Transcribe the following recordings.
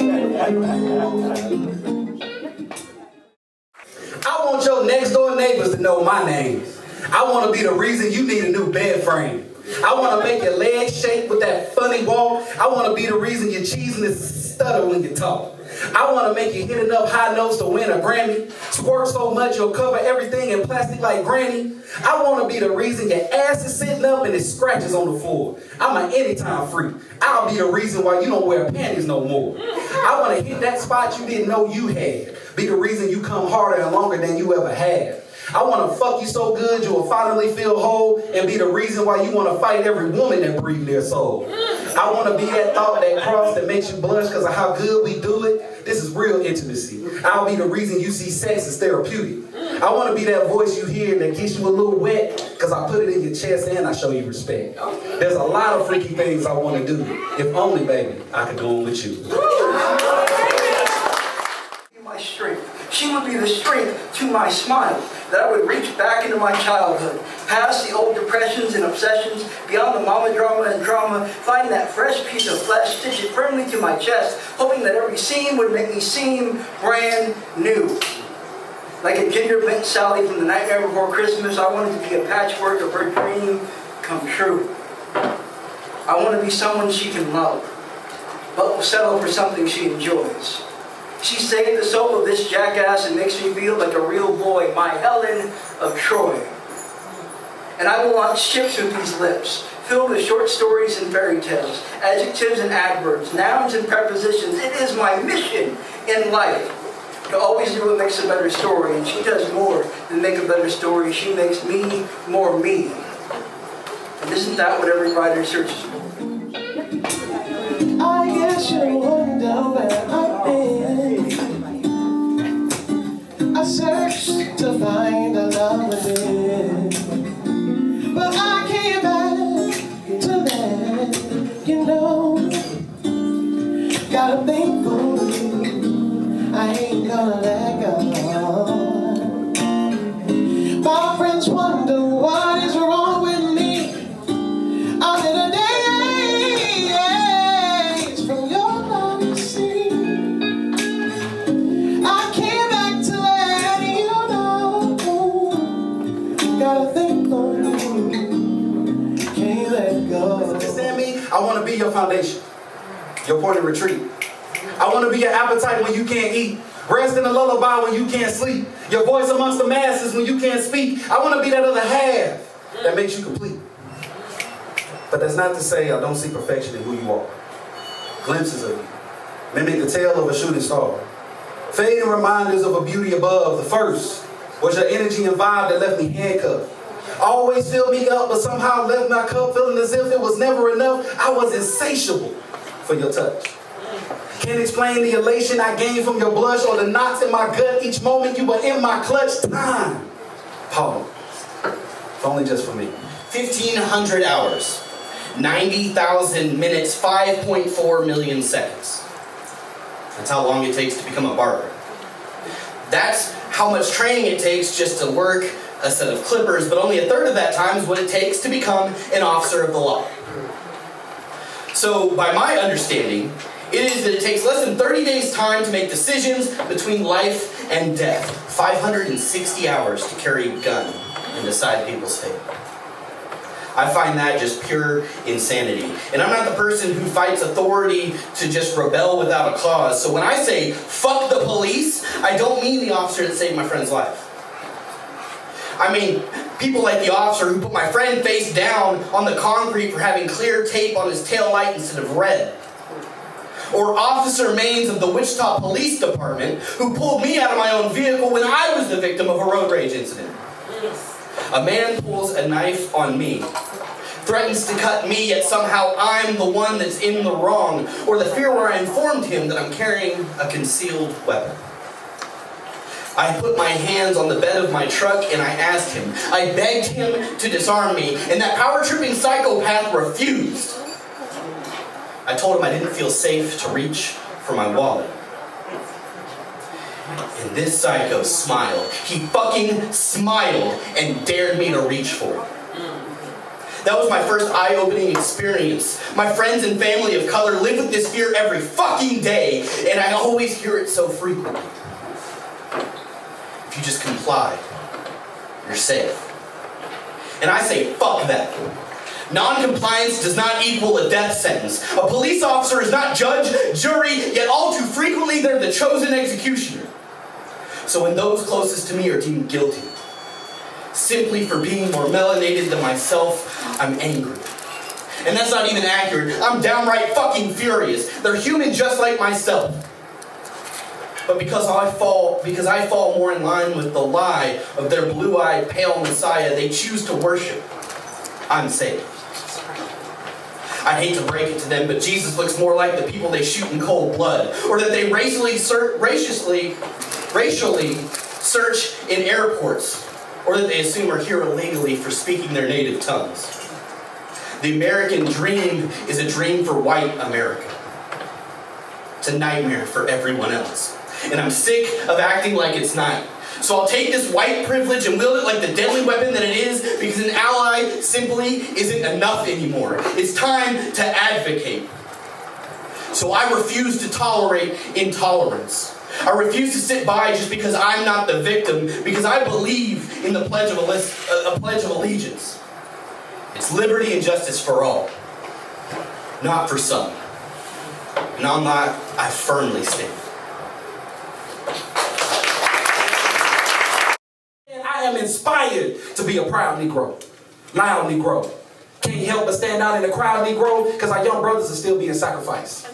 I want your next door neighbors to know my name. I want to be the reason you need a new bed frame. I want to make your legs shake with that funny walk. I want to be the reason your cheesiness stutter when you talk. I want to make you hit enough high notes to win a Grammy. Squirt so much you'll cover everything in plastic like Granny. I want to be the reason your ass is sitting up and it scratches on the floor. I'm an anytime freak. I'll be the reason why you don't wear panties no more. I want to hit that spot you didn't know you had. Be the reason you come harder and longer than you ever had. I want to fuck you so good you will finally feel whole and be the reason why you want to fight every woman that breathes their soul. I want to be that thought, that cross that makes you blush because of how good we do it. This is real intimacy. I'll be the reason you see sex as therapeutic. I want to be that voice you hear that gets you a little wet because I put it in your chest and I show you respect. There's a lot of freaky things I want to do. If only, baby, I could do them with you. My strength. She would be the strength to my smile, that I would reach back into my childhood, past the old depressions and obsessions, beyond the mama drama and drama, find that fresh piece of flesh, stitch it firmly to my chest, hoping that every seam would make me seem brand new. Like a ginger bent Sally from The Nightmare Before Christmas, I wanted to be a patchwork of her dream come true. I want to be someone she can love, but will settle for something she enjoys. She saved the soul of this jackass and makes me feel like a real boy, my Helen of Troy. And I will launch ships with these lips, filled with short stories and fairy tales, adjectives and adverbs, nouns and prepositions. It is my mission in life to always do what makes a better story. And she does more than make a better story. She makes me more me. And isn't that what every writer searches for? I guess you wonder where I've been. I searched to find a love within, but I came back to that, you know. Got a thing for you, I ain't gonna let go. My friends wonder what is wrong with me. I'm in a daze from your love, you see. I came back to let you know. Got a thing for you, can't let go. Understand me? I want to be your foundation, your point of retreat. I want to be your appetite when you can't eat. Rest in a lullaby when you can't sleep. Your voice amongst the masses when you can't speak. I want to be that other half that makes you complete. But that's not to say I don't see perfection in who you are. Glimpses of you mimic the tail of a shooting star. Fading reminders of a beauty above. The first was your energy and vibe that left me handcuffed. Always filled me up, but somehow left my cup feeling as if it was never enough. I was insatiable for your touch. Can't explain the elation I gained from your blush or the knots in my gut each moment you were in my clutch. Time. Pause. If only just for me. 1,500 hours, 90,000 minutes, 5.4 million seconds. That's how long it takes to become a barber. That's how much training it takes just to work a set of clippers, but only a third of that time is what it takes to become an officer of the law. So, by my understanding, it is that it takes less than 30 days' time to make decisions between life and death. 560 hours to carry a gun and decide people's fate. I find that just pure insanity. And I'm not the person who fights authority to just rebel without a cause. So when I say, fuck the police, I don't mean the officer that saved my friend's life. I mean, people like the officer who put my friend face down on the concrete for having clear tape on his taillight instead of red. Or Officer Maines of the Wichita Police Department who pulled me out of my own vehicle when I was the victim of a road rage incident. A man pulls a knife on me, threatens to cut me, yet somehow I'm the one that's in the wrong, or the fear where I informed him that I'm carrying a concealed weapon. I put my hands on the bed of my truck and I asked him. I begged him to disarm me, and that power-tripping psychopath refused. I told him I didn't feel safe to reach for my wallet. And this psycho smiled. He fucking smiled and dared me to reach for it. That was my first eye-opening experience. My friends and family of color live with this fear every fucking day, and I always hear it so frequently. If you just comply, you're safe. And I say, fuck that. Non-compliance does not equal a death sentence. A police officer is not judge, jury, yet all too frequently they're the chosen executioner. So when those closest to me are deemed guilty, simply for being more melanated than myself, I'm angry. And that's not even accurate. I'm downright fucking furious. They're human just like myself. But because I fall more in line with the lie of their blue-eyed, pale messiah they choose to worship, I'm safe. I hate to break it to them, but Jesus looks more like the people they shoot in cold blood, or that they racially search in airports, or that they assume are here illegally for speaking their native tongues. The American dream is a dream for white America. It's a nightmare for everyone else. And I'm sick of acting like it's not. So I'll take this white privilege and wield it like the deadly weapon that it is, because an ally simply isn't enough anymore. It's time to advocate. So I refuse to tolerate intolerance. I refuse to sit by just because I'm not the victim, because I believe in the Pledge of Allegiance. It's liberty and justice for all, not for some. And on that, I firmly stand. I am inspired to be a proud Negro, loud Negro. Can't help but stand out in the crowd, Negro, because our young brothers are still being sacrificed.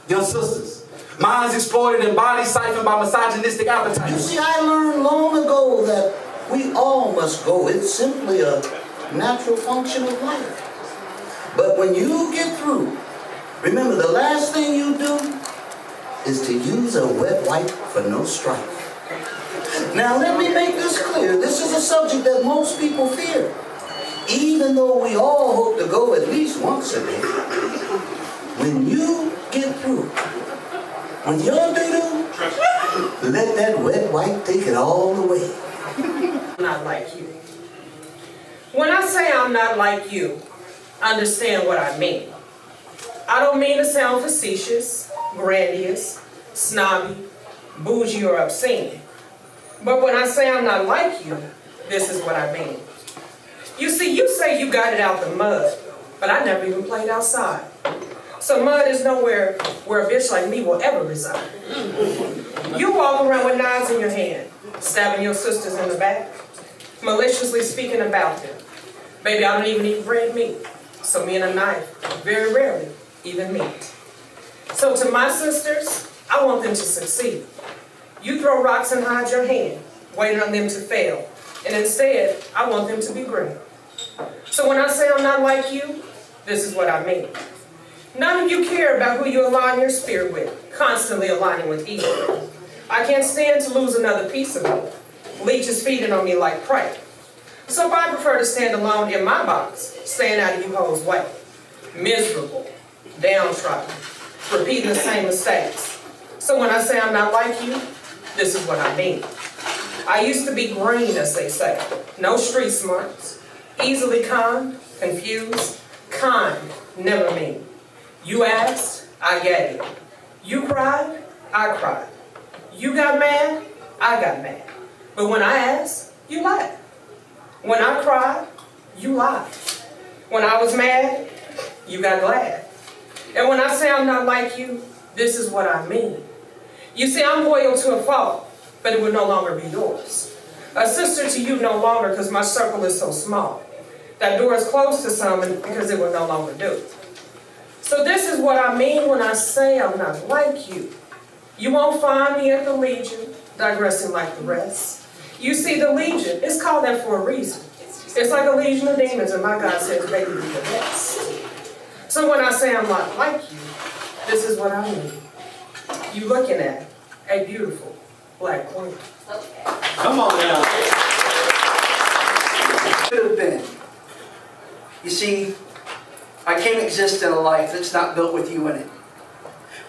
Young sisters, minds exploited and bodies siphoned by misogynistic appetites. You see, I learned long ago that we all must go. It's simply a natural function of life. But when you get through, remember the last thing you do is to use a wet wipe for no strife. Now let me make this clear. This is a subject that most people fear. Even though we all hope to go at least once a day, when you get through, when you're doo-doo, let that wet wipe take it all the way. Not like you. When I say I'm not like you, understand what I mean. I don't mean to sound facetious, grandiose, snobby, bougie, or obscene. But when I say I'm not like you, this is what I mean. You see, you say you got it out the mud, but I never even played outside. So mud is nowhere where a bitch like me will ever reside. You walk around with knives in your hand, stabbing your sisters in the back, maliciously speaking about them. Baby, I don't even eat red meat, so me and a knife very rarely even meet. So to my sisters, I want them to succeed. You throw rocks and hide your hand, waiting on them to fail. And instead, I want them to be great. So when I say I'm not like you, this is what I mean. None of you care about who you align your spirit with, constantly aligning with evil. I can't stand to lose another piece of me. Leeches feeding on me like prey. So I prefer to stand alone in my box, staying out of you hoes' way. Miserable, downtrodden, repeating the same mistakes. So when I say I'm not like you, this is what I mean. I used to be green, as they say. No street smarts. Easily calm, confused, kind, never mean. You asked, I gave. You cried, I cried. You got mad, I got mad. But when I asked, you lied. When I cried, you lied. When I was mad, you got glad. And when I say I'm not like you, this is what I mean. You see, I'm loyal to a fault, but it will no longer be yours. A sister to you no longer, because my circle is so small. That door is closed to some because it will no longer do. So this is what I mean when I say I'm not like you. You won't find me at the Legion, digressing like the rest. You see, the Legion, it's called that for a reason. It's like a legion of demons, and my God says, baby, be the best. So when I say I'm not like you, this is what I mean. You looking at a beautiful black queen. Come on now. Could have been. You see, I can't exist in a life that's not built with you in it.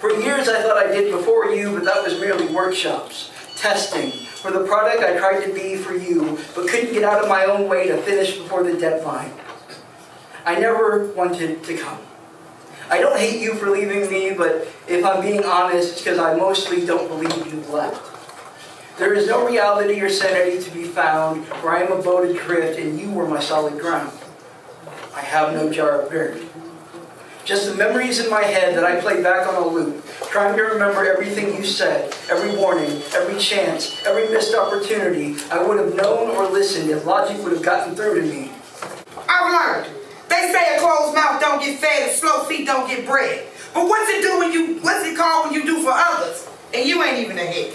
For years I thought I did before you, but that was merely workshops, testing, for the product I tried to be for you, but couldn't get out of my own way to finish before the deadline. I never wanted to come. I don't hate you for leaving me, but if I'm being honest, it's because I mostly don't believe you've left. There is no reality or sanity to be found where I am a boat adrift and you were my solid ground. I have no jar of beer. Just the memories in my head that I play back on a loop, trying to remember everything you said, every warning, every chance, every missed opportunity I would have known or listened if logic would have gotten through to me. I've learned. They say a closed mouth don't get fed and slow feet don't get bread. But what's it called when you do for others and you ain't even ahead?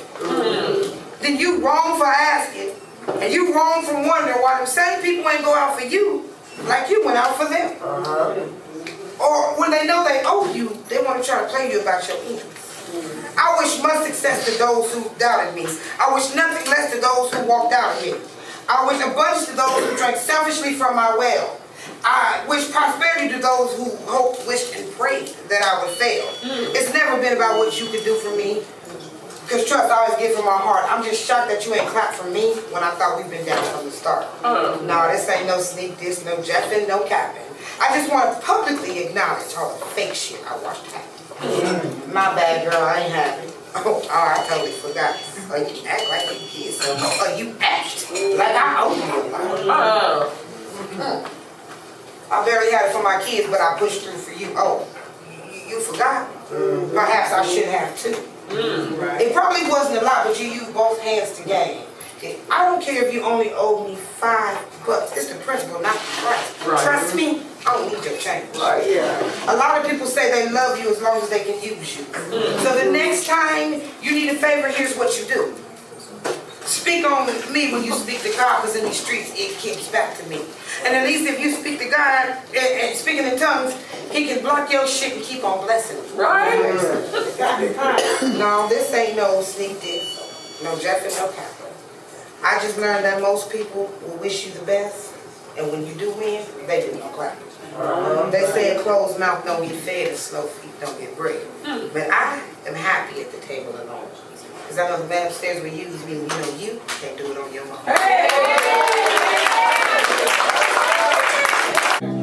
Then you wrong for asking and you wrong for wondering why them same people ain't go out for you like you went out for them. Or when they know they owe you, they want to try to play you about your ends. I wish much success to those who doubted me. I wish nothing less to those who walked out of here. I wish abundance to those who drank selfishly from my well. I wish prosperity to those who hoped, wished, and prayed that I would fail. It's never been about what you could do for me. Because trust I always give from my heart. I'm just shocked that you ain't clapped for me when I thought we've been down from the start. No, this ain't no sneak diss, no jeffing, no capping. I just want to publicly acknowledge all the fake shit I watched happen. My bad, girl, I ain't happy. Oh, I totally forgot. Oh, you act like you did something. Oh, you act like I owe you. I barely had it for my kids, but I pushed through for you. Oh, you forgot? Perhaps I should have too. It probably wasn't a lot, but you used both hands to gain. I don't care if you only owe me $5. It's the principle, not the price. Right. Trust me, I don't need your change. Right, yeah. A lot of people say they love you as long as they can use you. So the next time you need a favor, here's what you do. Speak on me when you speak to God, because in these streets, it kicks back to me. And at least if you speak to God and speaking in tongues, he can block your shit and keep on blessing you. Right? No, this ain't no sneak diss, no jeffing, no capping. I just learned that most people will wish you the best, and when you do win, they do no clapping. They say a closed mouth don't get fed and slow feet don't get bread. But I am happy at the table alone. Because I know the man upstairs will use me, and you know you can't do it on your own. Hey!